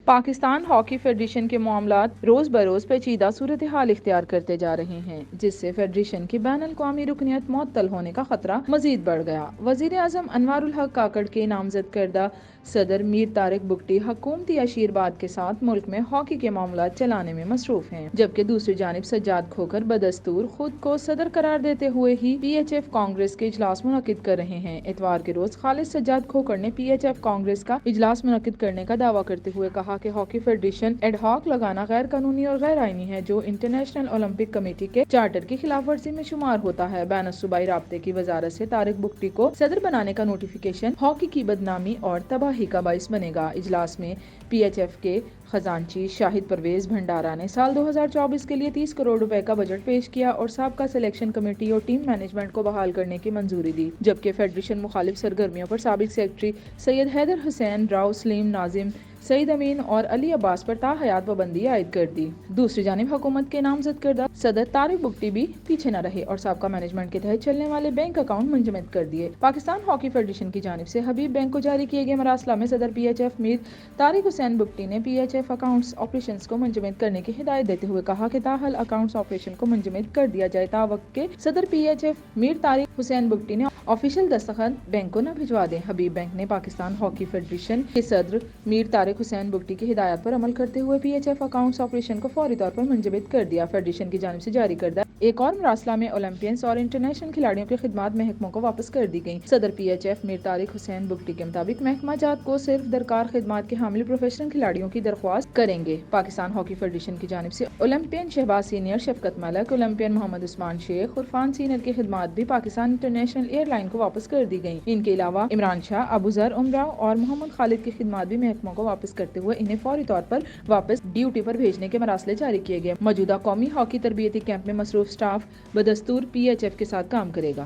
Pakistan hockey federation کے معاملات روز بروز پیچیدہ صورتحال اختیار کرتے جا رہے ہیں، جس سے فیڈریشن کی بین الاقوامی رکنیت معطل ہونے کا خطرہ مزید بڑھ گیا۔ وزیر اعظم انوار الحق کاکڑ کے نامزد کردہ صدر میر طارق بگٹی حکومتی اشیرباد کے ساتھ ملک میں ہاکی کے معاملات چلانے میں مصروف ہیں، جبکہ دوسری جانب سجاد کھوکھر بدستور خود کو صدر قرار دیتے ہوئے ہی پی ایچ ایف کانگریس کے اجلاس منعقد کر رہے ہیں۔ اتوار کے روز خالد سجاد کھوکھر نے پی ایچ ایف کانگریس کا اجلاس منعقد کرنے کا دعویٰ کرتے ہوئے کہا کہ ہاکی فیڈریشن ایڈ ہاک لگانا غیر قانونی اور غیر آئینی ہے، جو انٹرنیشنل اولمپک کمیٹی کے چارٹر کی خلاف ورزی میں شمار ہوتا ہے۔ بین الصوبائی رابطے کی وزارت سے طارق بگٹی کو صدر بنانے کا نوٹیفیکیشن ہاکی کی بدنامی اور تباہی کا باعث بنے گا۔ اجلاس میں پی ایچ ایف کے خزانچی شاہد پرویز بھنڈارا نے سال 2024 کے لیے 30 کروڑ روپے کا بجٹ پیش کیا اور سابقہ سلیکشن کمیٹی اور ٹیم مینجمنٹ کو بحال کرنے کی منظوری دی، جبکہ فیڈریشن مخالف سرگرمیوں پر سابق سیکرٹری سید حیدر حسین، راؤ سلیم ناظم، سعید امین اور علی عباس پر تاحیات پابندی عائد کر دی۔ دوسری جانب حکومت کے نامزد کردہ صدر طارق بگٹی بھی پیچھے نہ رہے اور سابقہ مینجمنٹ کے تحت چلنے والے بینک اکاؤنٹ منجمد کر دیے۔ پاکستان ہاکی فیڈریشن کی جانب سے حبیب بینک کو جاری کیے گئے مراسلہ میں صدر P H F Mir Tariq Hussain Bugti نے P H F accounts operations کو منجمد کرنے کی ہدایت دیتے ہوئے کہا کہ تاحال اکاؤنٹس آپریشن کو منجمد کر دیا جائے تاوقت کہ صدر P H F Mir Tariq Hussain Bugti نے آفیشیل دستخط بینک کو نہ بھجوا دیں۔ حبیب بینک نے پاکستان ہاکی فیڈریشن کے صدر میر طارق حسین بگٹی کی ہدایات پر عمل کرتے ہوئے P H F accounts operation کو فوری طور پر منجمد کر دیا۔ فیڈریشن کی جانب سے جاری کردہ ایک اور مراسلہ میں اولمپئنز اور انٹرنیشنل کھلاڑیوں کی خدمات محکموں کو واپس کر دی گئیں۔ صدر P H F Mir Tariq Hussain Bugti کے مطابق محکمہ جات کو صرف درکار خدمات کے حامل پروفیشنل کھلاڑیوں کی درخواست کریں گے۔ پاکستان ہاکی فیڈریشن کی جانب سے اولمپئن شہباز سینئر، شفقت ملک، اولمپئن محمد عثمان شیخ، عرفان سینئر کی خدمات بھی پاکستان انٹرنیشنل ایئر لائن کو واپس کر دی گئیں۔ ان کے علاوہ عمران شاہ، ابو ذر امراؤ اور محمد خالد کی خدمات بھی محکموں کو واپس کرتے ہوئے انہیں فوری طور پر واپس ڈیوٹی پر بھیجنے کے مراسلے جاری کیے گئے۔ موجودہ قومی ہاکی تربیتی کیمپ میں مصروف اسٹاف بدستور پی ایچ ایف کے ساتھ کام کرے گا۔